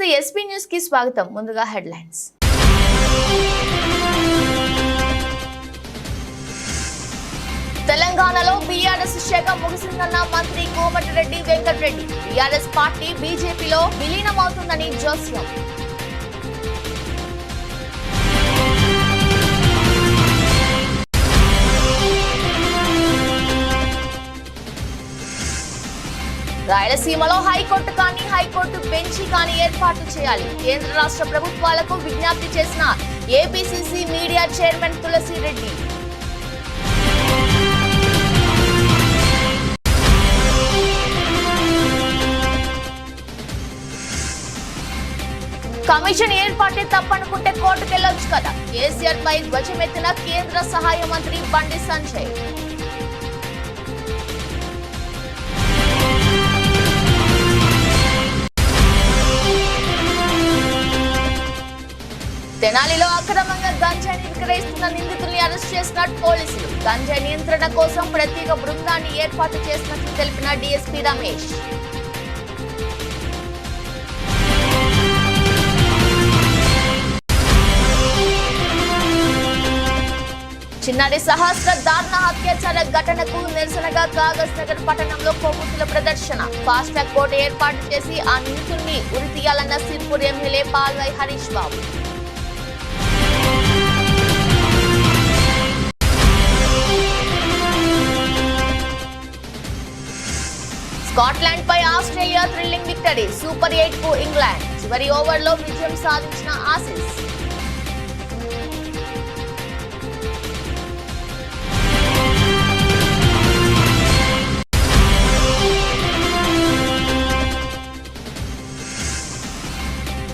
నమస్తే SP news కి స్వాగతం. ముందుగా హెడ్లైన్స్. తెలంగాణలో బీఆర్ఎస్ శాఖ ముగిసిందన్న మంత్రి కోమటిరెడ్డి వెంకటరెడ్డి. బీఆర్ఎస్ పార్టీ బీజేపీలో విలీనమవుతుందని జోస్యం. రాయలసీమలో హైకోర్టు కానీ హైకోర్టు బెంచి కానీ ఏర్పాటు చేయాలి. కేంద్ర రాష్ట్ర ప్రభుత్వాలకు విజ్ఞప్తి చేసిన APCC media chairman Tulasi Reddy. Commission ఏర్పాటే తప్పనుకుంటే కోర్టుకెళ్లొచ్చు కదా. కేసీఆర్ పై ధ్వజమెత్తిన కేంద్ర సహాయ మంత్రి బండి సంజయ్. తెనాలిలో అక్రమంగా గంజాయిని విక్రయిస్తున్న నిందితుల్ని అరెస్ట్ చేసిన పోలీసులు. గంజాయి నియంత్రణ కోసం ప్రత్యేక బృందాన్ని ఏర్పాటు చేసినట్లు తెలిపిన డీఎస్పీ రమేష్. చిన్నారి సహస్ర దారుణ అత్యాచార ఘటనకు నిరసనగా కాగజ్ నగర్ పట్టణంలో కొవ్వొత్తుల ప్రదర్శన. ఫాస్ట్ ట్రాక్ కోర్టు ఏర్పాటు చేసి ఆ నిందితుల్ని ఉరి తీయాలన్న సిర్పూర్ ఎమ్మెల్యే పాల్వై హరీష్ బాబు. స్కాట్లాండ్ పై ఆస్ట్రేలియా థ్రిల్లింగ్ విక్టరీ. సూపర్ 8 కు ఇంగ్లాండ్. చివరి ఓవర్లో విజయం సాధించిన ఆసీస్.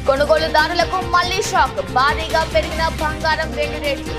కొనుగోలుదారులకు మళ్లీ షాక్. భారీగా పెరిగిన బంగారం వెండి రేట్లు.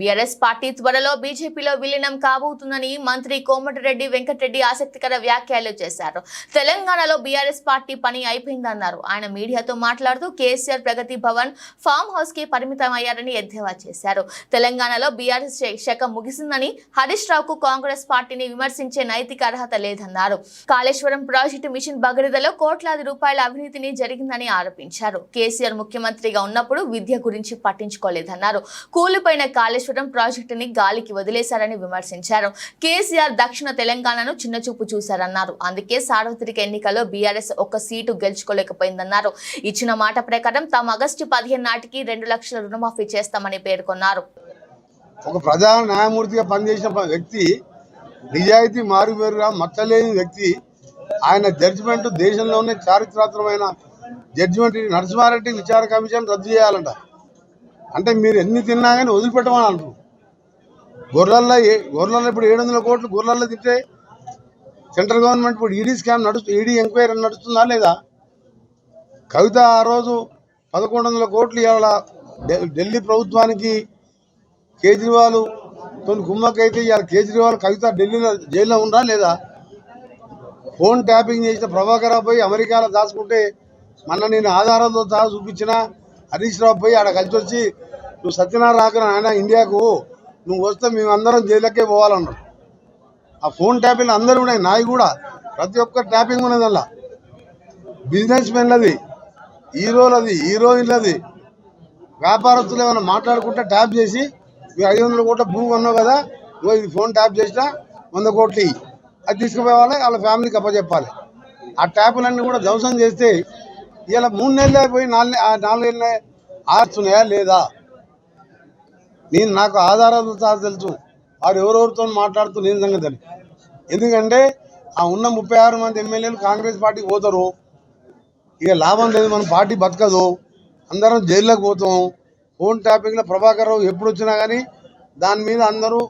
బీఆర్ఎస్ పార్టీ త్వరలో బీజేపీలో విలీనం కాబోతుందని మంత్రి కోమటిరెడ్డి వెంకటరెడ్డి ఆసక్తికర వ్యాఖ్యలు చేశారు. తెలంగాణలో బీఆర్ఎస్ పార్టీ పని అయిపోయిందన్నారు. ఆయన మీడియాతో మాట్లాడుతూ కేసీఆర్ ప్రగతి భవన్ ఫామ్ హౌస్ కి పరిమితమయ్యారని ఎద్దేవా చేశారు. తెలంగాణలో బీఆర్ఎస్ శాఖ ముగిసిందని, హరీష్ రావుకు కాంగ్రెస్ పార్టీని విమర్శించే నైతిక అర్హత లేదన్నారు. కాళేశ్వరం ప్రాజెక్టు మిషన్ భగీరథలో కోట్లాది రూపాయల అవినీతిని జరిగిందని ఆరోపించారు. కేసీఆర్ ముఖ్యమంత్రిగా ఉన్నప్పుడు విద్య గురించి పట్టించుకోలేదన్నారు. కూలిపోయిన కాళేశ్వరం ప్రాజెక్టుని గాలికి వదిలేశారని విమర్శించారు. కేసీఆర్ దక్షిణ తెలంగాణను చిన్నచూపు చూశారన్నారు. అందుకే సార్వత్రిక ఎన్నికల్లో బీఆర్ఎస్ ఒక్క సీటు గెలుచుకోలేకపోయిందన్నారు. ఇచ్చిన మాట ప్రకారం తాము ఆగస్టు 15 నాటికి 2 లక్షల రుణమాఫీ చేస్తామని పేర్కొన్నారు. ఒక ప్రధాన న్యాయమూర్తిగా పనిచేసిన వ్యక్తి, నిజాయితీ మారుమేరుగా మచ్చలేని వ్యక్తి, ఆయన జడ్జిమెంట్ దేశంలోనే చారిత్రాత్మకమైన జడ్జిమెంట్. నరసింహారెడ్డి విచారణ కమిషన్ రద్దు చేయాలంట. అంటే మీరు ఎన్ని తిన్నా కానీ వదిలిపెట్టమని అంటారు. గొర్రెల్లో ఇప్పుడు 700 కోట్లు గొర్రెల్లో తింటే సెంట్రల్ గవర్నమెంట్ ఇప్పుడు ఈడీ స్కామ్ ఈడీ ఎంక్వైరీ నడుస్తుందా లేదా? కవిత ఆ రోజు 1100 కోట్లు ఇవాళ ఢిల్లీ ప్రభుత్వానికి కేజ్రీవాల్ తోని గుమ్మకైతే ఇవాళ కేజ్రీవాల్ కవిత ఢిల్లీలో జైల్లో ఉందా లేదా? ఫోన్ ట్యాపింగ్ చేసిన ప్రభాకర్ రావు పోయి అమెరికాలో దాచుకుంటే మొన్న నేను ఆధారాలతో సహా చూపించిన హరీష్ రావు పోయి ఆడ కలిసి వచ్చి, నువ్వు సత్యనారాయణ రాకరా ఆయన ఇండియాకు, నువ్వు వస్తే మేమందరం జైలుకే పోవాలన్నారు. ఆ ఫోన్ ట్యాపింగ్ అందరూ ఉన్నాయి, నాయి కూడా ప్రతి ఒక్క ట్యాపింగ్ ఉన్నది. అలా బిజినెస్ మెన్లది, హీరోలది, హీరోయిన్లది, వ్యాపారస్తులు ఏమైనా మాట్లాడుకుంటే ట్యాప్ చేసి, 500 కోట్ల భూమి ఉన్నావు కదా, నువ్వు ఇది ఫోన్ ట్యాప్ చేసినా 100 కోట్లు అది తీసుకుపోవాలి, వాళ్ళ ఫ్యామిలీకి అప్పచెప్పాలి. ఆ ట్యాపులన్నీ కూడా ధ్వంసం చేస్తే ఇలా 3 నెలలే పోయి 4 నెలలే ఆరుతున్నాయా లేదా? నాకు ఆధారాలు తెలుసు వారు ఎవరెవరితో మాట్లాడుతూ నేను సంగతి. ఎందుకంటే ఆ ఉన్న 36 మంది ఎమ్మెల్యేలు కాంగ్రెస్ పార్టీకి పోతారు. ఇక లాభం లేదు, మన పార్టీ బతకదు, అందరం జైల్లోకి పోతాం. ఫోన్ ట్యాపింగ్లో ప్రభాకర్ రావు ఎప్పుడు వచ్చినా కానీ దాని మీద అందరూ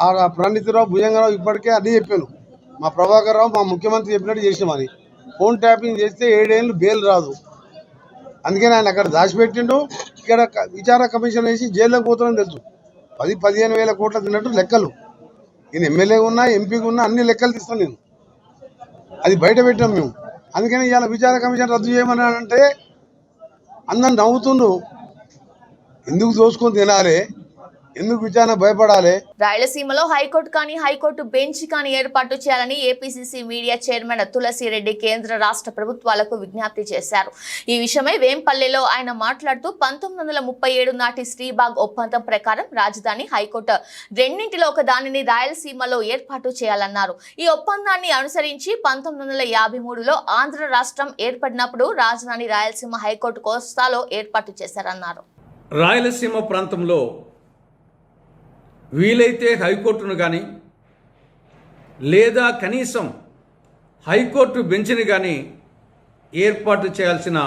ఆ ప్రణీతిరావు, భుజంగరావు ఇప్పటికే అన్నీ చెప్పాను. మా ప్రభాకర్ రావు మా ముఖ్యమంత్రి చెప్పినట్టు చేసినామని. ఫోన్ ట్యాపింగ్ చేస్తే 7 ఏళ్ళు బెయిల్ రాదు. అందుకని ఆయన అక్కడ దాచిపెట్టిండు. ఇక్కడ విచారణ కమిషన్ వేసి జైల్లోకి పోతానని తెలుసు. 10-15 వేల కోట్ల తిన్నట్టు లెక్కలు. నేను ఎమ్మెల్యే ఉన్నా, ఎంపీగా ఉన్నా అన్ని లెక్కలు తీస్తాను నేను. అది బయట పెట్టాం మేము. అందుకని ఇవాళ విచారణ కమిషన్ రద్దు చేయమని అంటే అందరు నవ్వుతుండ్రు. ఎందుకు దోసుకొని తినాలి? ఎందుకు విచారణ భయపడాలి? రాయలసీమలో హైకోర్టు కానీ హైకోర్టు బెంచ్ కానీ ఏర్పాటు చేయాలని ఏపీసీసీ మీడియా చైర్మన్ తులసిరెడ్డి కేంద్ర రాష్ట్ర ప్రభుత్వాలకు విజ్ఞప్తి చేశారు. ఈ విషయమై వేంపల్లెలో ఆయన మాట్లాడుతూ 1937 నాటి శ్రీబాగ్ ఒప్పందం ప్రకారం రాజధాని హైకోర్టు రెండింటిలో ఒక దానిని రాయలసీమలో ఏర్పాటు చేయాలన్నారు. ఈ ఒప్పందాన్ని అనుసరించి 1953లో ఆంధ్ర రాష్ట్రం ఏర్పడినప్పుడు రాజధాని రాయలసీమ హైకోర్టు కోస్తాలో ఏర్పాటు చేశారన్నారు. రాయలసీమ ప్రాంతంలో వీలైతే హైకోర్టును కానీ లేదా కనీసం హైకోర్టు బెంచ్ని కానీ ఏర్పాటు చేయాల్సిన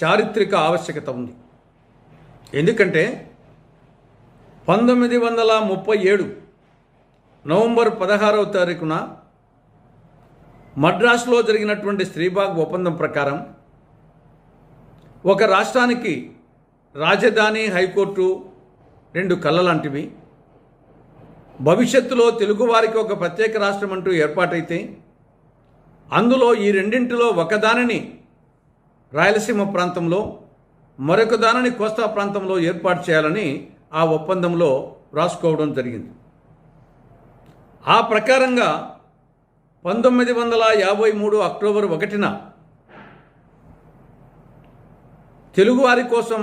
చారిత్రక ఆవశ్యకత ఉంది. ఎందుకంటే 1937 నవంబర్ 16వ తారీఖున మద్రాసులో జరిగినటువంటి శ్రీబాగ్ ఒప్పందం ప్రకారం ఒక రాష్ట్రానికి రాజధాని హైకోర్టు రెండు కళ్ళ లాంటివి. భవిష్యత్తులో తెలుగువారికి ఒక ప్రత్యేక రాష్ట్రం అంటూ ఏర్పాటైతే అందులో ఈ రెండింటిలో ఒకదానిని రాయలసీమ ప్రాంతంలో మరొక దానిని కోస్తా ప్రాంతంలో ఏర్పాటు చేయాలని ఆ ఒప్పందంలో రాసుకోవడం జరిగింది. ఆ ప్రకారంగా 1953 అక్టోబర్ 1న తెలుగువారి కోసం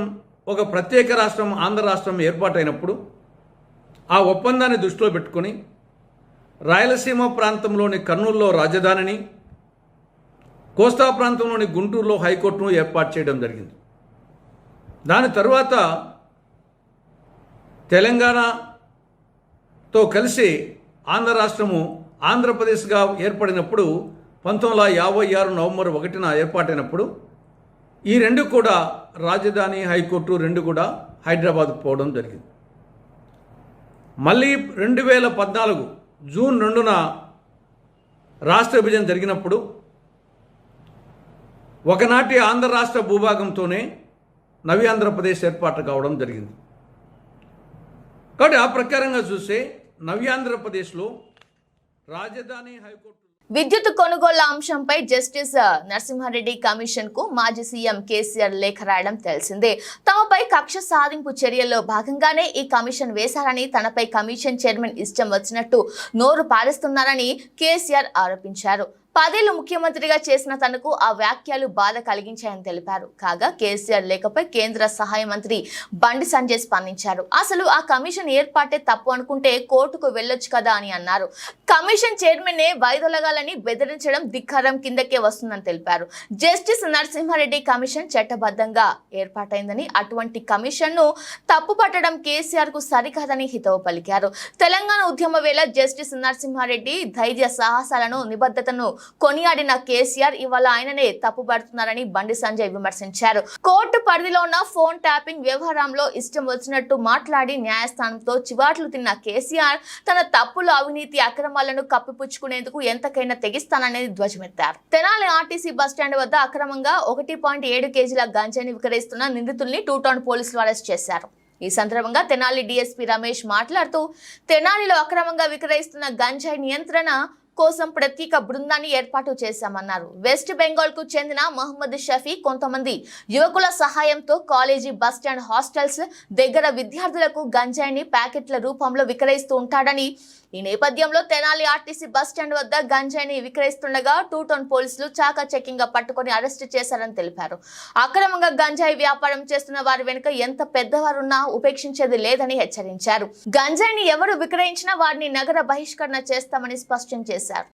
ఒక ప్రత్యేక రాష్ట్రం ఆంధ్ర రాష్ట్రం ఏర్పాటైనప్పుడు ఆ ఒప్పందాన్ని దృష్టిలో పెట్టుకొని రాయలసీమ ప్రాంతంలోని కర్నూలులో రాజధానిని, కోస్తా ప్రాంతంలోని గుంటూరులో హైకోర్టును ఏర్పాటు చేయడం జరిగింది. దాని తరువాత తెలంగాణతో కలిసి ఆంధ్ర రాష్ట్రము ఆంధ్రప్రదేశ్గా ఏర్పడినప్పుడు 1956 నవంబర్ 1న ఏర్పాటైనప్పుడు ఈ రెండు కూడా రాజధాని హైకోర్టు రెండు కూడా హైదరాబాద్కు పోవడం జరిగింది. మళ్ళీ 2014 జూన్ 2న రాష్ట్ర విభజన జరిగినప్పుడు ఒకనాటి ఆంధ్ర రాష్ట్ర భూభాగంతోనే నవి ఆంధ్రప్రదేశ్ ఏర్పాటు కావడం జరిగింది. కాబట్టి ఆ ప్రకారంగా చూస్తే నవి ఆంధ్రప్రదేశ్లో రాజధాని హైకోర్టు విద్యుత్ కొనుగోళ్ల అంశంపై జస్టిస్ నరసింహారెడ్డి కమిషన్ కు మాజీ సీఎం కేసీఆర్ లేఖ రాయడం తెలిసిందే. తమపై కక్ష సాధింపు చర్యల్లో భాగంగానే ఈ కమిషన్ వేశారని, తనపై కమిషన్ చైర్మన్ ఇష్టం వచ్చినట్టు నోరు పారేస్తున్నారని కేసీఆర్ ఆరోపించారు. 10 ఏళ్లు ముఖ్యమంత్రిగా చేసిన తనకు ఆ వ్యాఖ్యలు బాధ కలిగించాయని తెలిపారు. కాగా కేసీఆర్ లేఖపై కేంద్ర సహాయ మంత్రి బండి సంజయ్ స్పందించారు. అసలు ఆ కమిషన్ ఏర్పాటే తప్పు అనుకుంటే కోర్టుకు వెళ్లొచ్చు కదా అని అన్నారు. కమిషన్ చైర్మన్ వైదొలగాలని బెదిరించడం ధిక్కారం కిందకే వస్తుందని తెలిపారు. జస్టిస్ నరసింహారెడ్డి కమిషన్ చట్టబద్ధంగా ఏర్పాటైందని, అటువంటి కమిషన్ ను తప్పు పట్టడం కేసీఆర్ కు సరికాదని హితవు పలికారు. తెలంగాణ ఉద్యమ వేళ జస్టిస్ నరసింహారెడ్డి ధైర్య సాహసాలను, నిబద్ధతను కొనియాడిన కేసీఆర్ ఇవాళ ఆయననే తప్పుపడుతున్నారని బండి సంజయ్ విమర్శించారు. కోర్టు పరిధిలో ఉన్న ఫోన్ ట్యాపింగ్ వ్యవహారంలో ఇష్టం వచ్చినట్టు మాట్లాడి న్యాయస్థానంతో చివాట్లు తిన్న కేసీఆర్ తన తప్పులు, అవినీతి, అక్రమాలను కప్పిపుచ్చుకునేందుకు ఎంతకైనా తెగిస్తాననేది ధ్వజమెత్తారు. తెనాలి ఆర్టీసీ బస్టాండ్ వద్ద అక్రమంగా 1.7 కేజీల గంజాయిని విక్రయిస్తున్న నిందితుల్ని 2 టౌన్ పోలీసులు అరెస్ట్ చేశారు. ఈ సందర్భంగా తెనాలి డీఎస్పీ రమేష్ మాట్లాడుతూ, తెనాలిలో అక్రమంగా విక్రయిస్తున్న గంజాయి నియంత్రణ కోసం ప్రత్యేక బృందాన్ని ఏర్పాటు చేశామన్నారు. వెస్ట్ బెంగాల్ కు చెందిన మహమ్మద్ షఫీ కొంతమంది యువకుల సహాయంతో కాలేజీ, బస్టాండ్, హాస్టల్స్ దగ్గర విద్యార్థులకు గంజాయిని ప్యాకెట్ల రూపంలో విక్రయిస్తూ ఉంటాడని, ఈ నేపథ్యంలో తెనాలి ఆర్టీసీ బస్టాండ్ వద్ద గంజాయిని విక్రయిస్తుండగా 2 టౌన్ పోలీసులు చాకచక్యంగా గా పట్టుకుని అరెస్టు చేశారని తెలిపారు. అక్రమంగా గంజాయి వ్యాపారం చేస్తున్న వారి వెనుక ఎంత పెద్దవారున్నా ఉపేక్షించేది లేదని హెచ్చరించారు. గంజాయిని ఎవరు విక్రయించినా వారిని నగర బహిష్కరణ చేస్తామని స్పష్టం చేశారు.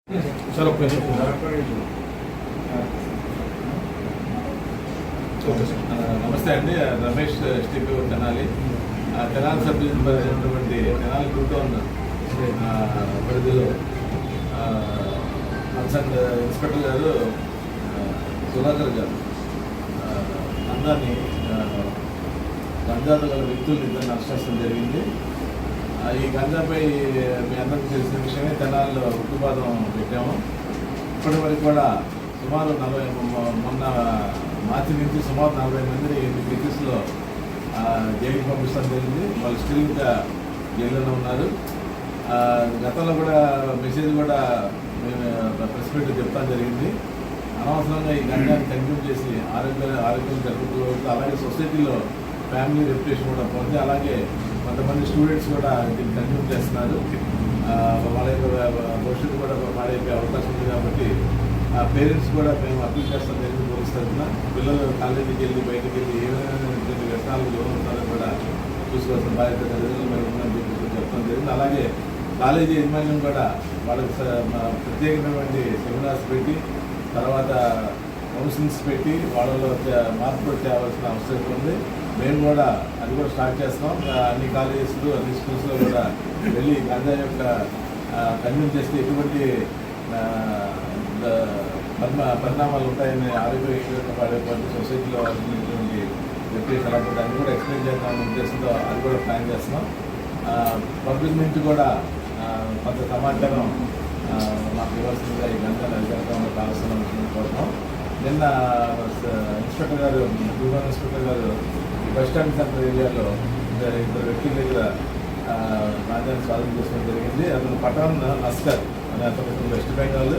నమస్తే అండి, రమేష్ స్టీపీ తెనాలి. తెనాలి సబ్ డివిజన్ పరిధినటువంటి తెనాలి 2 టౌన్ పరిధిలో కన్సర్న్ ఇన్స్పెక్టర్ గారు సుధాకర్ గారు అందరినీ గంజాతో గల వ్యక్తులను ఇద్దరిని అరెస్ట్ చేయడం జరిగింది. ఈ గంజాపై మీ అందరికీ తెలిసిన విషయమే, తెనాలిలో ఉక్కుపాదం పెట్టాము. ఇప్పటి వరకు కూడా సుమారు మొన్న మార్చి నుంచి సుమారు 40 మందిని కేసెస్లో జైలుకి పంపిస్తాం జరిగింది. వాళ్ళు స్టిల్ ఇంకా జైల్లోనే ఉన్నారు. గతంలో కూడా మెసేజ్ కూడా మేము ప్రెస్ మీట్ చెప్తాం జరిగింది. అనవసరంగా ఈ గంజాన్ని కన్జ్యూమ్ చేసి ఆరోగ్యం జరుగుతూ, అలాగే సొసైటీలో ఫ్యామిలీ రెప్యుటేషన్ కూడా పొంది, అలాగే కొంతమంది స్టూడెంట్స్ కూడా దీన్ని కన్జ్యూమ్ చేస్తున్నారు. వాళ్ళ యొక్క భవిష్యత్తు కూడా పాడైపోయే అవకాశం ఉంది. కాబట్టి పేరెంట్స్ కూడా మేము అప్పీల్ చేస్తాం తెలుగు పోలీస్ తరఫున పిల్లలు కాలేజీకి వెళ్ళి బయటకు వెళ్ళి ఏమైనా వ్యసనాలకు లోన్ ఉంటారో కూడా చూసుకోవాల్సిన బాధ్యత తల్లిదండ్రులు మరి ఉందని చెప్పి చెప్తాం జరిగింది. అలాగే కాలేజీ యజమాన్యం కూడా వాళ్ళకి ప్రత్యేకమైనటువంటి సెమినార్స్ పెట్టి తర్వాత కౌన్సిలింగ్స్ పెట్టి వాళ్ళలో మార్పులు తేవాల్సిన అవసరం ఉంది. మేము కూడా అది కూడా స్టార్ట్ చేస్తాం. అన్ని కాలేజెస్లో అన్ని స్కూల్స్లో కూడా వెళ్ళి గంజా యొక్క కన్జ్యూమ్ చేస్తే ఎటువంటి పరిణామాలు ఉంటాయని ఆరోగ్యంగా పడేటువంటి సొసైటీలో ఉన్నటువంటి వ్యక్తి కలపడం దాన్ని కూడా ఎక్స్ప్లెయిన్ చేద్దామనే ఉద్దేశంతో అది కూడా ప్లాన్ చేస్తున్నాం. పబ్లిక్ నుంచి కూడా కొంత సమాచారం మాకు ఇవ్వాల్సిందిగా ఈ గంటలు అధికారంలో కావాల్సిన కోరుతాం. నిన్న ఇన్స్పెక్టర్ గారు రూరల్ ఇన్స్పెక్టర్ గారు ఈ బస్ స్టాండ్ సెంటర్ ఏరియాలో ఇద్దరు వ్యక్తుల దగ్గర రాజ్యాన్ని స్వాధీనం చేసుకోవడం జరిగింది. అతను పఠాన్ నస్కర్ అనే అతను వెస్ట్ బెంగాల్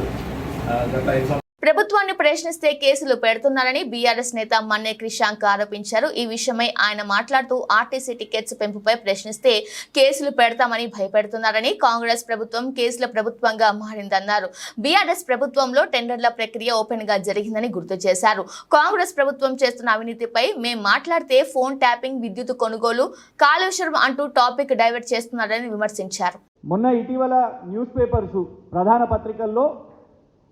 గత 5 ప్రభుత్వాన్ని ప్రశ్నిస్తే కేసులు పెడుతున్నారని బీఆర్ఎస్ నేత మన్నే క్రిషాంక్ ఆరోపించారు. ఈ విషయమై ఆయన మాట్లాడుతూ ఆర్టీసీ టికెట్స్ పెంపుపై ప్రశ్నిస్తే కేసులు పెడతామని భయపెడుతున్నారని, కాంగ్రెస్ ప్రభుత్వం కేసుల ప్రభుత్వంగా మారిందన్నారు. బీఆర్ఎస్ ప్రభుత్వంలో టెండర్ల ప్రక్రియ ఓపెన్ గా జరిగిందని గుర్తు చేశారు. కాంగ్రెస్ ప్రభుత్వం చేస్తున్న అవినీతిపై మేం మాట్లాడితే ఫోన్ ట్యాపింగ్, విద్యుత్ కొనుగోలు, కాళేశ్వరం అంటూ టాపిక్ డైవర్ట్ చేస్తున్నారని విమర్శించారు. మొన్న ఇటీవల న్యూస్ పేపర్స్ ప్రధాన పత్రికల్లో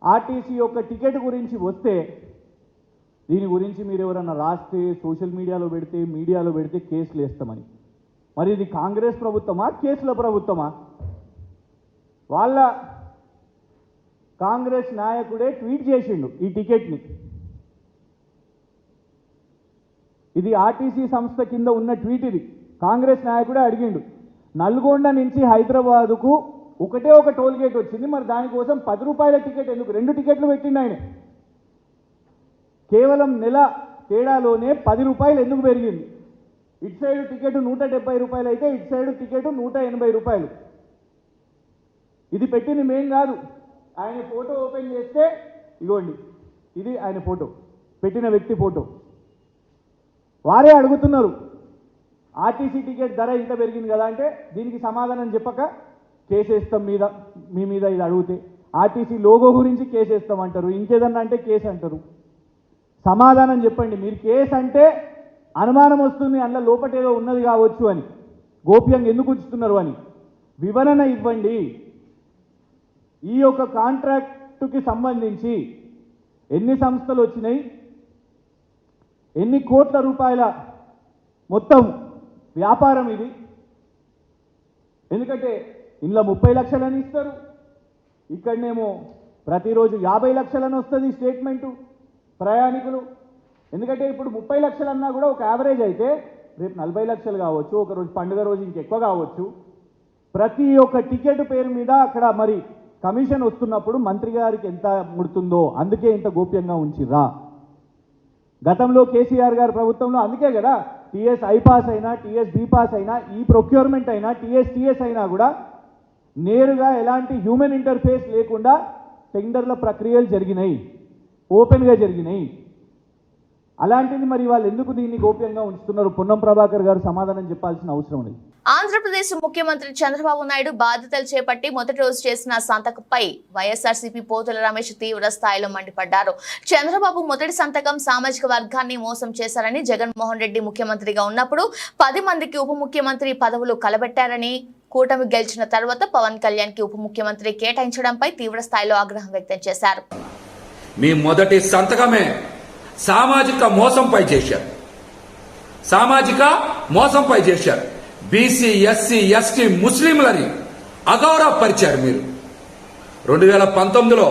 ఆర్టీసీ యొక్క టికెట్ గురించి వస్తే దీని గురించి మీరు ఎవరన్నా రాస్తే సోషల్ మీడియాలో పెడితే కేసులు వేస్తామని. మరి ఇది కాంగ్రెస్ ప్రభుత్వమా, కేసుల ప్రభుత్వమా? వాళ్ళ కాంగ్రెస్ నాయకుడే ట్వీట్ చేసిండు ఈ టికెట్ని. ఇది ఆర్టీసీ సంస్థ కింద ఉన్న ట్వీట్. ఇది కాంగ్రెస్ నాయకుడే అడిగిండు. నల్గొండ నుంచి హైదరాబాదుకు ఒకటే ఒక టోల్ గేట్ వచ్చింది, మరి దానికోసం 10 రూపాయల టికెట్ ఎందుకు? 2 టికెట్లు పెట్టిండు ఆయన. కేవలం నెల తేడాలోనే 10 రూపాయలు ఎందుకు పెరిగింది? ఇటు సైడ్ టికెట్ 170 రూపాయలు అయితే ఇటు సైడ్ టికెట్ 180 రూపాయలు. ఇది పెట్టింది మేం కాదు. ఆయన ఫోటో ఓపెన్ చేస్తే ఇగోండి, ఇది ఆయన ఫోటో, పెట్టిన వ్యక్తి ఫోటో. వారే అడుగుతున్నారు ఆర్టీసీ టికెట్ ధర ఇంత పెరిగింది కదా అంటే దీనికి సమాధానం చెప్పక కేసేస్తాం మీ మీద ఇది అడిగితే. ఆర్టీసీ లోగో గురించి కేసేస్తాం అంటారు, ఇంకేదన్నా అంటే కేసు అంటారు. సమాధానం చెప్పండి. మీరు కేసు అంటే అనుమానం వస్తుంది, అందులో లోపటేదో ఉన్నది కావచ్చు అని, గోప్యంగా ఎందుకు ఉంచుతున్నారు అని వివరణ ఇవ్వండి. ఈ యొక్క కాంట్రాక్టుకి సంబంధించి ఎన్ని సంస్థలు వచ్చినాయి, ఎన్ని కోట్ల రూపాయల మొత్తం వ్యాపారం ఇది? ఎందుకంటే ఇందులో 30 లక్షలని ఇస్తారు, ఇక్కడనేమో ప్రతిరోజు 50 లక్షలని వస్తుంది స్టేట్మెంటు ప్రయాణికులు. ఎందుకంటే ఇప్పుడు 30 లక్షలు అన్నా కూడా ఒక యావరేజ్ అయితే రేపు 40 లక్షలు కావచ్చు, ఒకరోజు పండుగ రోజు ఇంకెక్కువ కావచ్చు. ప్రతి ఒక్క టికెట్ పేరు మీద అక్కడ మరి కమిషన్ వస్తున్నప్పుడు మంత్రి గారికి ఎంత ముడుతుందో అందుకే ఇంత గోప్యంగా ఉంచిర్రా? గతంలో కేసీఆర్ గారి ప్రభుత్వంలో అందుకే కదా టీఎస్ ఐపాస్ అయినా, టీఎస్ బీపాస్ అయినా, ఈ ప్రొక్యూర్మెంట్ అయినా, టీఎస్ అయినా కూడా నేరుగా ఎలాంటి హ్యూమన్ ఇంటర్ఫేస్ లేకుండా టెండర్ల ప్రక్రియలు జరిగినాయి, ఓపెన్గా జరిగినాయి. అలాంటిది మరి వాళ్ళు ఎందుకు దీన్ని గోప్యంగా ఉంచుతున్నారు? పొన్నం ప్రభాకర్ గారు సమాధానం చెప్పాల్సిన అవసరం ఉంది. ఆంధ్రప్రదేశ్ ముఖ్యమంత్రి చంద్రబాబు నాయుడు బాధ్యతలు చేపట్టి మొదటి రోజు చేసిన సంతకంపై వైఎస్ఆర్సీపీ పోతుల రమేష్ తీవ్ర స్థాయిలో మండిపడ్డారు. చంద్రబాబు మొదటి సంతకం సామాజిక వర్గాన్ని మోసం చేశారని, జగన్మోహన్ రెడ్డి ముఖ్యమంత్రిగా ఉన్నప్పుడు 10 మందికి ఉప ముఖ్యమంత్రి పదవులు కలబెట్టారని, కూటమి గెలిచిన తర్వాత పవన్ కళ్యాణ్ కి ఉప ముఖ్యమంత్రి కేటాయించడంపై తీవ్ర స్థాయిలో ఆగ్రహం వ్యక్తం చేశారు. మీ మొదటి సంతకమే సామాజిక మోసంపై చేశారు. బీసీ, ఎస్సీ, ఎస్టీ, ముస్లింలని అగౌరవపరిచారు. మీరు 2019లో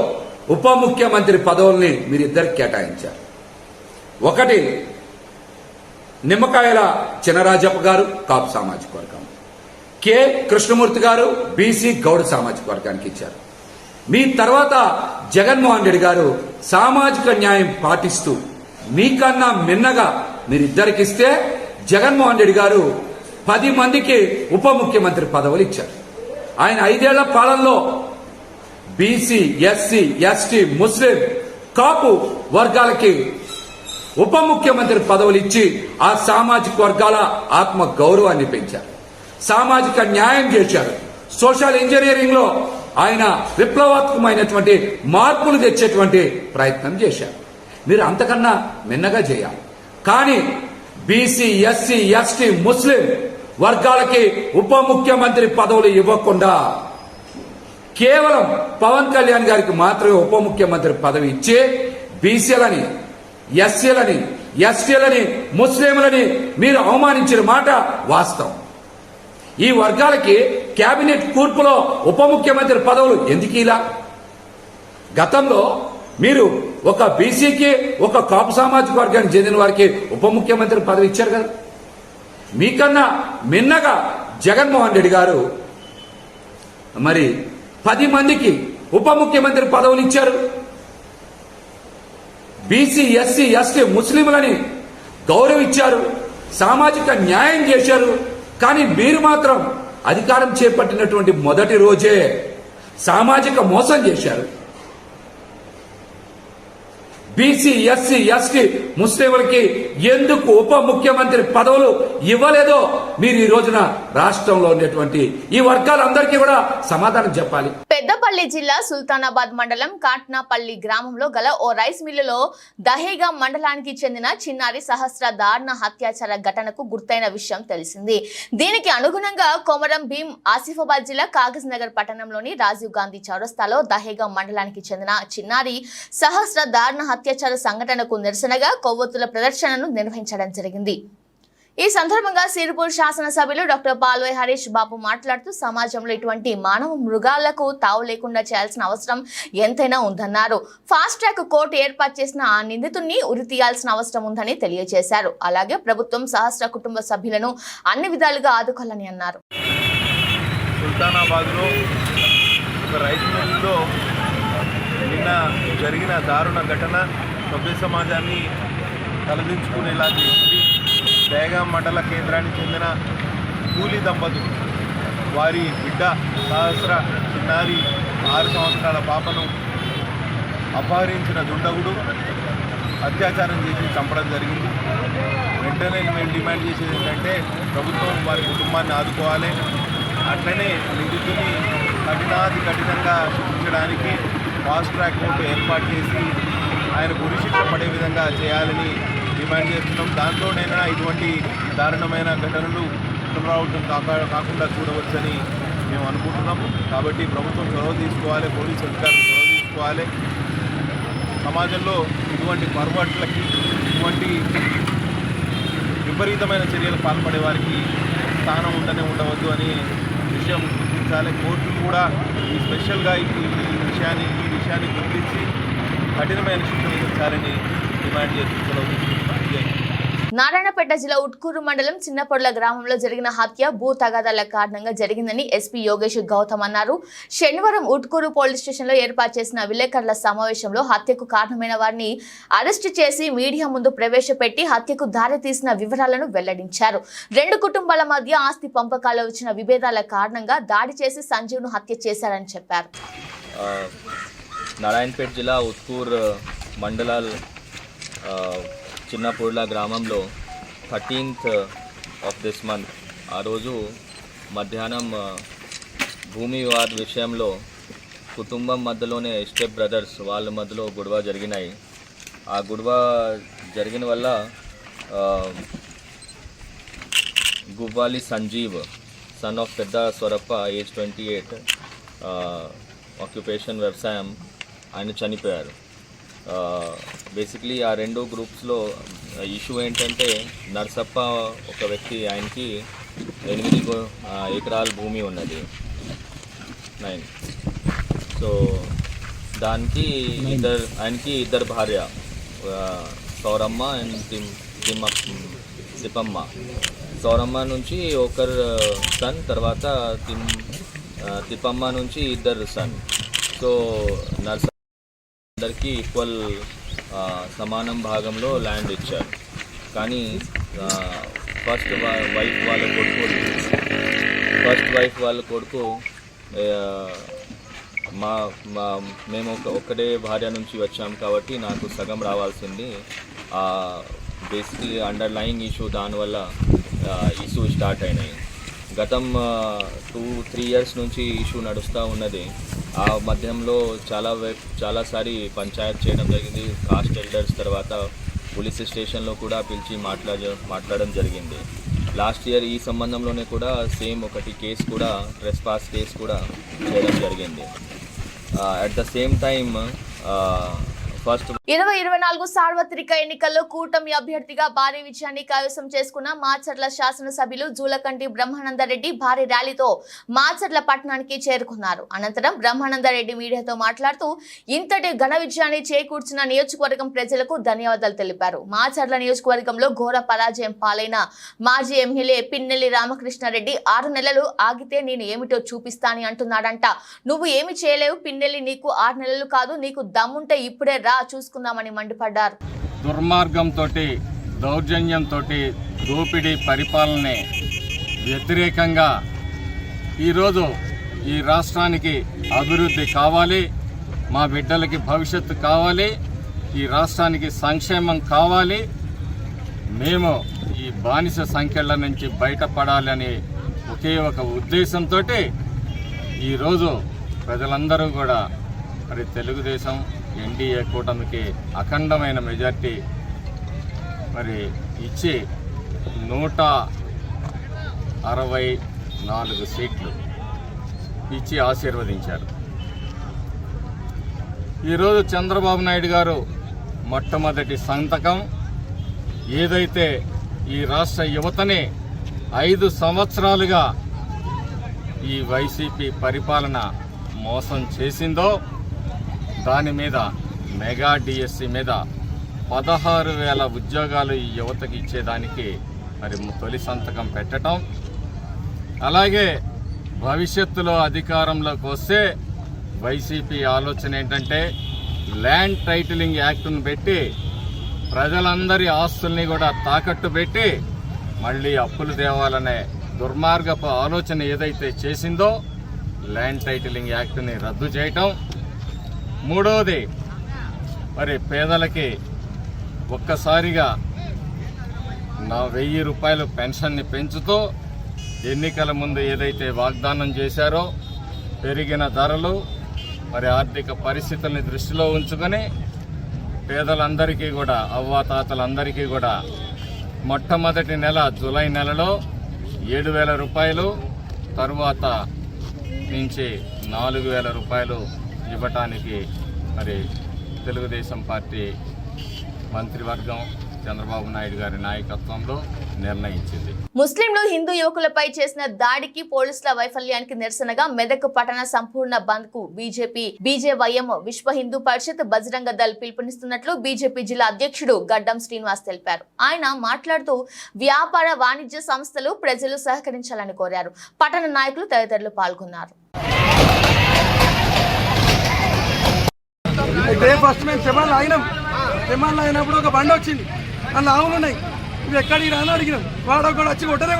ఉప ముఖ్యమంత్రి పదవుల్ని మీరిద్దరికి కేటాయించారు. ఒకటి నిమ్మకాయల చినరాజప్ప గారు కాపు సామాజిక వర్గం, కె కృష్ణమూర్తి గారు బీసీ గౌడ సామాజిక వర్గానికి ఇచ్చారు. మీ తర్వాత జగన్మోహన్ రెడ్డి గారు సామాజిక న్యాయం పాటిస్తూ మీకన్నా మిన్నగా మీరిద్దరికిస్తే జగన్మోహన్ రెడ్డి గారు 10 మందికి ఉప ముఖ్యమంత్రి పదవులు ఇచ్చారు. ఆయన 5 ఏళ్ల పాలనలో బీసీ, ఎస్సీ, ఎస్టీ, ముస్లిం, కాపు వర్గాలకి ఉప ముఖ్యమంత్రి పదవులు ఇచ్చి ఆ సామాజిక వర్గాల ఆత్మ గౌరవాన్ని పెంచారు. సామాజిక న్యాయం చేశారు. సోషల్ ఇంజనీరింగ్ లో ఆయన విప్లవాత్మకమైనటువంటి మార్పులు తెచ్చేటువంటి ప్రయత్నం చేశారు. మీరు అంతకన్నా మిన్నగా చేయాలి. కానీ బీసీ, ఎస్సీ, ఎస్టీ, ముస్లిం వర్గాలకి ఉప ముఖ్యమంత్రి పదవులు ఇవ్వకుండా కేవలం పవన్ కళ్యాణ్ గారికి మాత్రమే ఉప ముఖ్యమంత్రి పదవి ఇచ్చి బీసీలని, ఎస్సీలని, ఎస్టీలని, ముస్లింలని మీరు అవమానించిన మాట వాస్తవం. ఈ వర్గాలకి కేబినెట్ కూర్పులో ఉప ముఖ్యమంత్రి పదవులు ఎందుకు ఇలా? గతంలో మీరు ఒక బీసీకి, ఒక కాపు సామాజిక వర్గానికి చెందిన వారికి ఉప ముఖ్యమంత్రి పదవి ఇచ్చారు కదా. మీకన్నా మిన్నగా జగన్మోహన్ రెడ్డి గారు మరి 10 మందికి ఉప ముఖ్యమంత్రి పదవులు ఇచ్చారు. బీసీ, ఎస్సీ, ఎస్టీ, ముస్లింలని గౌరవించారు, సామాజిక న్యాయం చేశారు. కానీ మీరు మాత్రం అధికారం చేపట్టినటువంటి మొదటి రోజే సామాజిక మోసం చేశారు. బీసీ, ఎస్సీ, ఎస్టీ, ముస్లింలకి ఎందుకు ఉప ముఖ్యమంత్రి పదవులు ఇవ్వలేదో మీరు ఈ రోజున రాష్ట్రంలో ఉన్నటువంటి ఈ వర్గాలందరికీ కూడా సమాధానం చెప్పాలి. పెద్దపల్లి జిల్లా సుల్తానాబాద్ మండలం కాట్నాపల్లి గ్రామంలో గల ఓ రైస్ మిల్లులో దహేగా మండలానికి చెందిన చిన్నారి సహస్ర దారుణ హత్యాచార ఘటనకు గుర్తైన విషయం తెలిసింది. దీనికి అనుగుణంగా కొమరం భీం ఆసిఫాబాద్ జిల్లా కాగజ్ నగర్ పట్టణంలోని రాజీవ్ గాంధీ చౌరస్తాలో దహేగా మండలానికి చెందిన చిన్నారి సహస్ర దారుణ అత్యాచార సంఘటనకు నిరసనగా కొవ్వొత్తుల ప్రదర్శనను నిర్వహించడం జరిగింది. ఈ సందర్భంగా సిరిపూర్ శాసనసభ్యులు డాక్టర్ పాల్వై హరీష్ బాబు మాట్లాడుతూ సమాజంలో ఇటువంటి మానవ మృగాలకు తావు లేకుండా చేయాల్సిన అవసరం ఎంతైనా ఉందన్నారు. ఫాస్ట్ ట్రాక్ కోర్టు ఏర్పాటు చేసిన ఆ నిందితుడిని ఉరి తీయాల్సిన అవసరం ఉందని తెలియజేశారు. అలాగే ప్రభుత్వం సహస్ర కుటుంబ సభ్యులను అన్ని విధాలుగా ఆదుకోవాలని అన్నారు. సుల్తానాబాద్లో ఒక రైస్ మిల్లులో నిన్న జరిగిన దారుణ ఘటన సభ్య సమాజాన్ని తలదించుకునేలా చేసింది. దహేగాం మండల కేంద్రానికి చెందిన కూలీ దంపతులు వారి బిడ్డ సహస్ర చిన్నారి 6 సంవత్సరాల పాపను అపహరించిన దుండగుడు అత్యాచారం చేసి చంపడం జరిగింది. వెంటనే మేము డిమాండ్ చేసేది ఏంటంటే ప్రభుత్వం వారి కుటుంబాన్ని ఆదుకోవాలి. అట్లనే నిందితుని కఠినాతి కఠినంగా శిక్షించడానికి ఫాస్ట్ ట్రాక్ కోర్టు ఏర్పాటు చేసి ఆయన ఉరి శిక్ష పడే విధంగా చేయాలని డిమాండ్ చేస్తున్నాం. దాంతోనైనా ఇటువంటి దారుణమైన ఘటనలు పునరావృతం కాకుండా చూడవచ్చని మేము అనుకుంటున్నాము. కాబట్టి ప్రభుత్వం చొరవ తీసుకోవాలి, పోలీసు అధికారులు చొరవ తీసుకోవాలి. సమాజంలో ఇటువంటి పొరపాట్లకి, ఇటువంటి విపరీతమైన చర్యలు పాల్పడే వారికి స్థానం ఉండవద్దు అని విషయం గుర్తించాలి. కోర్టులు కూడా ఈ స్పెషల్గా ఈ విషయాన్ని గుర్తించి కఠినమైన శిక్ష విధించాలని డిమాండ్ చేస్తున్నాం. నారాయణపేట జిల్లా ఉట్కూరు మండలం చిన్నపొడ్ల గ్రామంలో జరిగిన హత్య భూ తగాదాల కారణంగా జరిగిందని ఎస్పీ యోగేష్ గౌతమ్ అన్నారు. శనివారం ఉట్కూరు పోలీస్ స్టేషన్లో ఏర్పాటు చేసిన విలేకరుల సమావేశంలో హత్యకు కారణమైన వారిని అరెస్టు చేసి మీడియా ముందు ప్రవేశపెట్టి హత్యకు దారితీసిన వివరాలను వెల్లడించారు. 2 కుటుంబాల మధ్య ఆస్తి పంపకాల్లో వచ్చిన విభేదాల కారణంగా దాడి చేసి సంజీవ్ను హత్య చేశారని చెప్పారు. నారాయణపేట జిల్లా ఉట్కూర్ మండలాల్ చిన్నపొడ్ల గ్రామంలో 13th ఆఫ్ దిస్ మంత్ ఆ రోజు మధ్యాహ్నం భూమి వివాద విషయంలో కుటుంబం మధ్యలోనే స్టెప్ బ్రదర్స్ వాళ్ళ మధ్యలో గొడవ జరిగినాయి. ఆ గొడవ జరిగిన వల్ల గువ్వాలి సంజీవ్ సన్ ఆఫ్ పెద్ద స్వరప్ప ఏజ్ 28 ఆక్యుపేషన్ వ్యవసాయం ఆయన చనిపోయారు. బేసిక్లీ ఆ 2 గ్రూప్స్లో ఇష్యూ ఏంటంటే నర్సప్ప ఒక వ్యక్తి, ఆయనకి 8 ఎకరాల భూమి ఉన్నది 9. సో దానికి ఆయనకి ఇద్దరు భార్య సౌరమ్మ అండ్ తిప్పమ్మ. సౌరమ్మ నుంచి ఒకరు సన్, తర్వాత తిప్పమ్మ నుంచి 2 సన్. సో నర్స అందరికీ ఈక్వల్ సమానం భాగంలో ల్యాండ్ ఇచ్చారు. కానీ ఫస్ట్ వైఫ్ వాళ్ళ కొడుకు మేము ఒక్కడే భార్య నుంచి వచ్చాం కాబట్టి నాకు సగం రావాల్సింది. బేసిక్లీ అండర్లయింగ్ ఇష్యూ, దానివల్ల ఇష్యూ స్టార్ట్ అయినాయి. గతం 2-3 ఇయర్స్ నుంచి ఇష్యూ నడుస్తూ ఉన్నది. ఆ మధ్యంలో చాలాసారి పంచాయత్ చేయడం జరిగింది. కాస్ట్ ఎల్డర్స్ తర్వాత పోలీస్ స్టేషన్లో కూడా పిలిచి మాట్లాడడం జరిగింది. లాస్ట్ ఇయర్ ఈ సంబంధంలోనే కూడా సేమ్ ఒకటి కేసు కూడా ట్రెస్పాస్ కేసు కూడా చేయడం జరిగింది. At the same time first 2024 సార్వత్రిక ఎన్నికల్లో కూటమి అభ్యర్థిగా భారీ విజయాన్ని కైవసం చేసుకున్న మాచర్ల శాసనసభ్యులు జూలకంటి బ్రహ్మానందరెడ్డి భారీ ర్యాలీతో మాచర్ల పట్టణానికి చేరుకున్నారు. అనంతరం బ్రహ్మానందరెడ్డి మీడియాతో మాట్లాడుతూ ఇంతటి ఘన విజయాన్ని చేకూర్చిన నియోజకవర్గం ప్రజలకు ధన్యవాదాలు తెలిపారు. మాచర్ల నియోజకవర్గంలో ఘోర పరాజయం పాలైన మాజీ ఎమ్మెల్యే పిన్నెల్లి రామకృష్ణారెడ్డి 6 నెలలు ఆగితే నేను ఏమిటో చూపిస్తానని అంటున్నాడంట. నువ్వు ఏమి చేయలేవు పిన్నెల్లి, నీకు 6 నెలలు కాదు, నీకు దమ్ముంటే ఇప్పుడే రా చూసుకుందామని మండిపడ్డారు. దుర్మార్గంతో దౌర్జన్యంతో దోపిడీ పరిపాలనే వ్యతిరేకంగా ఈరోజు ఈ రాష్ట్రానికి అభివృద్ధి కావాలి, మా బిడ్డలకి భవిష్యత్తు కావాలి, ఈ రాష్ట్రానికి సంక్షేమం కావాలి, మేము ఈ బానిస సంఖ్యల నుంచి బయటపడాలని ఒకే ఒక ఉద్దేశంతో ఈరోజు ప్రజలందరూ కూడా మరి తెలుగుదేశం ఎన్డీఏ కూటమికి అఖండమైన మెజార్టీ మరి ఇచ్చి 164 సీట్లు ఇచ్చి ఆశీర్వదించారు. ఈరోజు చంద్రబాబు నాయుడు గారు మొట్టమొదటి సంతకం ఏదైతే ఈ రాష్ట్ర యువతని 5 సంవత్సరాలుగా ఈ వైసీపీ పరిపాలన మోసం చేసిందో దాని మీద మెగా డిఎస్సి మీద 16,000 ఉద్యోగాలు ఈ యువతకి ఇచ్చేదానికి మరి తొలి సంతకం పెట్టడం, అలాగే భవిష్యత్తులో అధికారంలోకి వస్తే వైసీపీ ఆలోచన ఏంటంటే ల్యాండ్ టైటిలింగ్ యాక్ట్ను పెట్టి ప్రజలందరి ఆస్తుల్ని కూడా తాకట్టు పెట్టి మళ్ళీ అప్పులు తేవాలనే దుర్మార్గపు ఆలోచన ఏదైతే చేసిందో ల్యాండ్ టైటిలింగ్ యాక్ట్ని రద్దు చేయటం. మూడవది మరి పేదలకి ఒక్కసారిగా 1000 రూపాయలు పెన్షన్ని పెంచుతూ ఎన్నికల ముందు ఏదైతే వాగ్దానం చేశారో పెరిగిన ధరలు మరి ఆర్థిక పరిస్థితుల్ని దృష్టిలో ఉంచుకొని పేదలందరికీ కూడా అవ్వాతాతలందరికీ కూడా మొట్టమొదటి నెల జూలై నెలలో 7,000 రూపాయలు, తరువాత నుంచి 4,000 రూపాయలు ఇవ్వటానికి మరి తెలుగుదేశం పార్టీ మంత్రివర్గం చంద్రబాబు నాయుడు గారి నాయకత్వంలో నిర్ణయించింది. ముస్లింలు హిందూ యువకులపై చేసిన దాడికి పోలీసుల వైఫల్యానికి నిరసనగా మెదక్ పట్టణ సంపూర్ణ బంద్ కు బీజేవైఎం విశ్వ హిందూ పరిషత్ బజరంగ దళ్ పిలుపునిస్తున్నట్లు బీజేపీ జిల్లా అధ్యక్షుడు గడ్డం శ్రీనివాస్ తెలిపారు. ఆయన మాట్లాడుతూ వ్యాపార వాణిజ్య సంస్థలు ప్రజలు సహకరించాలని కోరారు. పట్టణ నాయకులు తదితరులు పాల్గొన్నారు. ఫస్ట్ మేము తెమాన్లో అయినప్పుడు ఒక బండి వచ్చింది, అందులో ఆవులు ఉన్నాయి, ఇవి ఎక్కడికి రాని అడిగినాం. వాడు ఒకటి వచ్చి కొట్టిండు,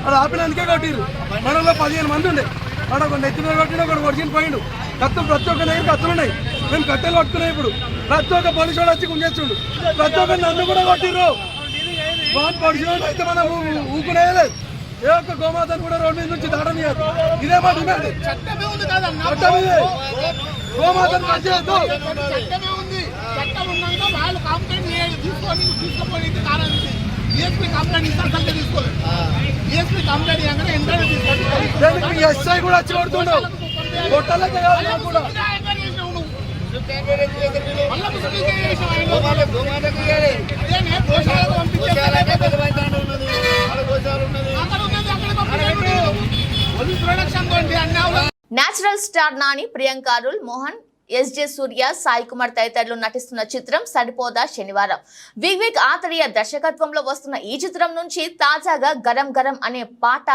వాడు ఆపినందుకే కొట్టిరు. మనలో 15 మంది ఉండే, వాడు ఒక నెత్తి మీద కొట్టిండు, ఒకటి కొడిచిని పోయిండు. కత్తులు ప్రతి ఒక్క దగ్గర కత్తులు ఉన్నాయి, మేము కట్టెలు పట్టుకున్నాం. ఇప్పుడు ప్రతి ఒక్క పోలీసు వాడు వచ్చి గుంజేస్తుండు, ప్రతి ఒక్క నన్ను కూడా కొట్టిర్రు. వాడు పొడిచిన అయితే మనం ఊకునేయలేదు. ఏ ఒక్క గోమాతను కూడా రోడ్డు మీద నుంచి దాటనియదు. ఇదే మా డిమాండ్. గోమాతను కట్ చేయొద్దు. ఎస్ఐ కూడా వచ్చి కొడుతుండు, కొట్టాలకే కూడా natural star Nani, Priyanka Arul, Mohan, SJ Surya, Sai Kumar తదితరులు నటిస్తున్న చిత్రం సరిపోదా శనివారం. వివేక్ ఆత్రేయ దర్శకత్వంలో వస్తున్న ఈ చిత్రం నుంచి తాజాగా గరం గరం అనే పాట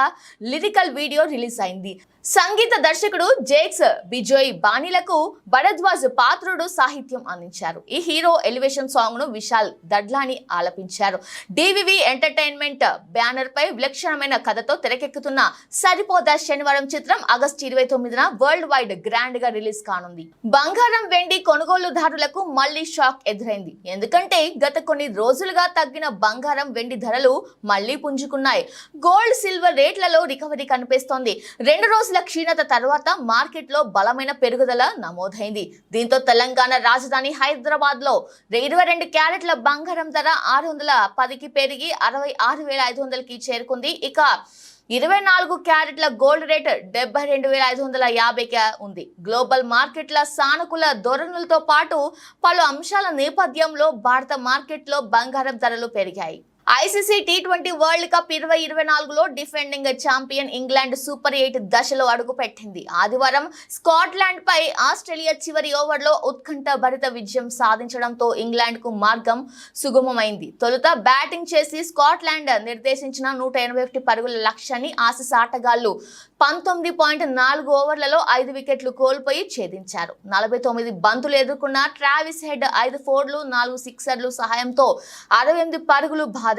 లిరికల్ వీడియో రిలీజ్ అయింది. సంగీత దర్శకుడు జేక్స్ బిజోయ్ బాణీలకు భరద్వాజ్ పాత్రుడు సాహిత్యం అందించారు. ఈ హీరో ఎలివేషన్ సాంగ్ ను Vishal Dadlani ఆలపించారు. DVV entertainment banner పై విలక్షణమైన కథతో తెరకెక్కుతున్న సరిపోదా శనివారం చిత్రం ఆగస్టు 29న వరల్డ్ వైడ్ గ్రాండ్ గా రిలీజ్ కానుంది. బంగారం వెండి కొనుగోలుదారులకు మళ్లీ షాక్ ఎదురైంది. ఎందుకంటే గత కొన్ని రోజులుగా తగ్గిన బంగారం వెండి ధరలు మళ్లీ పుంజుకున్నాయి. గోల్డ్ సిల్వర్ రేట్లలో రికవరీ కనిపిస్తోంది. 2 రోజుల క్షీణత తర్వాత మార్కెట్లో బలమైన పెరుగుదల నమోదైంది. దీంతో తెలంగాణ రాజధాని హైదరాబాద్ లో 22 క్యారెట్ల బంగారం ధర 610కి పెరిగి 66,500కి చేరుకుంది. ఇక 24 క్యారెట్ల గోల్డ్ రేట్ 72,550గా ఉంది. గ్లోబల్ మార్కెట్ల సానుకూల ధోరణులతో పాటు పలు అంశాల నేపథ్యంలో భారత మార్కెట్లో బంగారం ధరలు పెరిగాయి. ఐసీసీ T20 వరల్డ్ కప్ 2024లో డిఫెండింగ్ ఛాంపియన్ ఇంగ్లాండ్ సూపర్ 8 దశలో అడుగుపెట్టింది. ఆదివారం స్కాట్లాండ్ పై ఆస్ట్రేలియా చివరి ఓవర్లో ఉత్కంఠ భరిత విజయం సాధించడంతో ఇంగ్లాండ్ కు మార్గం సుగమమైంది. తొలుత బ్యాటింగ్ చేసి స్కాట్లాండ్ నిర్దేశించిన 181 పరుగుల లక్ష్యాన్ని ఆసీస్ ఆటగాళ్లు 19.4 ఓవర్లలో 5 వికెట్లు కోల్పోయి ఛేదించారు. 49 బంతులు ఎదుర్కొన్న ట్రావిస్ హెడ్ 5 ఫోర్లు 4 సిక్సర్లు సహాయంతో 68 పరుగులు బాదాడు.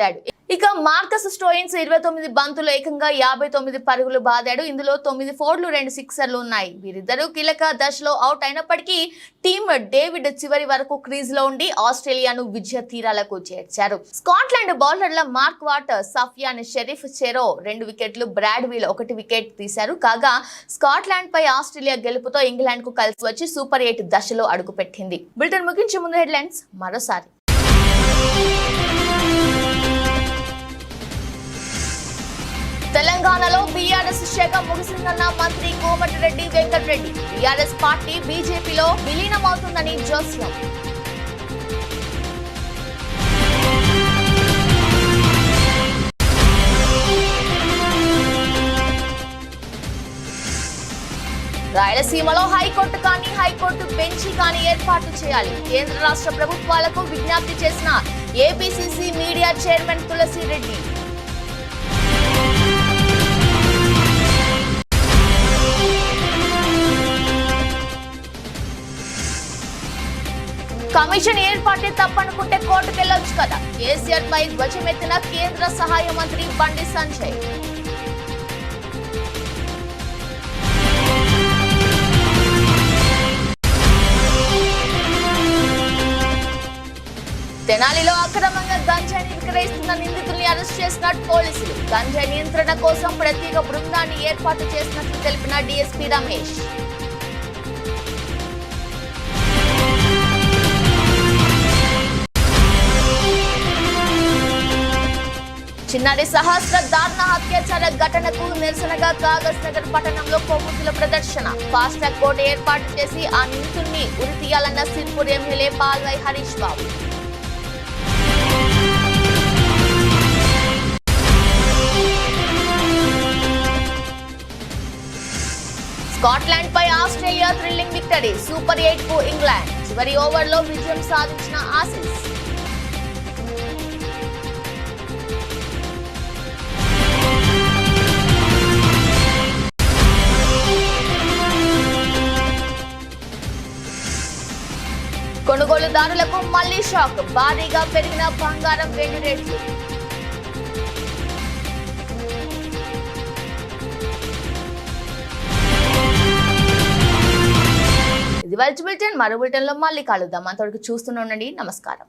ఇక మార్కస్ స్టోయిన్స్ 29 బంతులు ఏకంగా 59 పరుగులు బాదాడు. ఇందులో 9 ఫోర్లు 2 సిక్సర్లు ఉన్నాయి. వీరిద్దరూ కీలక దశలో అవుట్ అయినప్పటికీ టీమ్ డేవిడ్ చివరి వరకు క్రీజ్ లో ఉండి ఆస్ట్రేలియాను విజయ తీరాలకు చేర్చారు. స్కాట్లాండ్ బౌలర్ల మార్క్ వాట్, సఫియాన్ షరీఫ్ చెరో 2 వికెట్లు, బ్రాడ్ వీల్ 1 వికెట్ తీశారు. కాగా స్కాట్లాండ్ పై ఆస్ట్రేలియా గెలుపుతో ఇంగ్లాండ్ కు కలిసి వచ్చి సూపర్ 8 దశలో అడుగుపెట్టింది. బులెటిన్ ముగించే ముందు హెడ్లైన్స్ మరోసారి. తెలంగాణలో బీఆర్ఎస్ శాఖ ముగిసిందన్న మంత్రి కోమటిరెడ్డి వెంకటరెడ్డి. బీఆర్ఎస్ పార్టీ బీజేపీలో విలీనమవుతుందని జోస్యం. రాయలసీమలో హైకోర్టు కానీ హైకోర్టు బెంచి కానీ ఏర్పాటు చేయాలి. కేంద్ర రాష్ట్ర ప్రభుత్వాలకు విజ్ఞప్తి చేసిన APCC media chairman Tulasi Reddy. Commission ఏర్పాటే తప్పనుకుంటే కోర్టుకెళ్లొచ్చు కదా. కేసీఆర్ పై ధ్వజమెత్తిన కేంద్ర సహాయ మంత్రి బండి సంజయ్. తెనాలిలో అక్రమంగా గంజాయిని విక్రయిస్తున్న నిందితుల్ని అరెస్ట్ చేసినట్టు పోలీసులు. గంజాయి నియంత్రణ కోసం ప్రత్యేక బృందాన్ని ఏర్పాటు చేసినట్లు తెలిపిన డీఎస్పీ రమేష్. చిన్నారి సహస్ర దారుణ అత్యాచార ఘటనకు నిరసనగా కాగజ్ నగర్ పట్టణంలో కొవ్వొత్తుల ప్రదర్శన. ఫాస్ట్ ట్రాక్ కోర్టు ఏర్పాటు చేసి ఆ నిందితుల్ని ఉరి తీయాలన్న సిర్పూర్ ఎమ్మెల్యే పాల్వై హరీష్ బాబు. స్కాట్లాండ్ పై ఆస్ట్రేలియా థ్రిల్లింగ్ విక్టరీ. సూపర్ 8 కు ఇంగ్లాండ్. చివరి ఓవర్లో విజయం సాధించిన ఆసీస్. కొనుగోలుదారులకు మళ్లీ షాక్. భారీగా పెరిగిన బంగారం వెండి రేట్లు. ఇది వాల్చి బులెటిన్. మరో బులెటిన్ లో మళ్ళీ కలుద్దాం. అంతవరకు చూస్తూనే ఉండండి. నమస్కారం.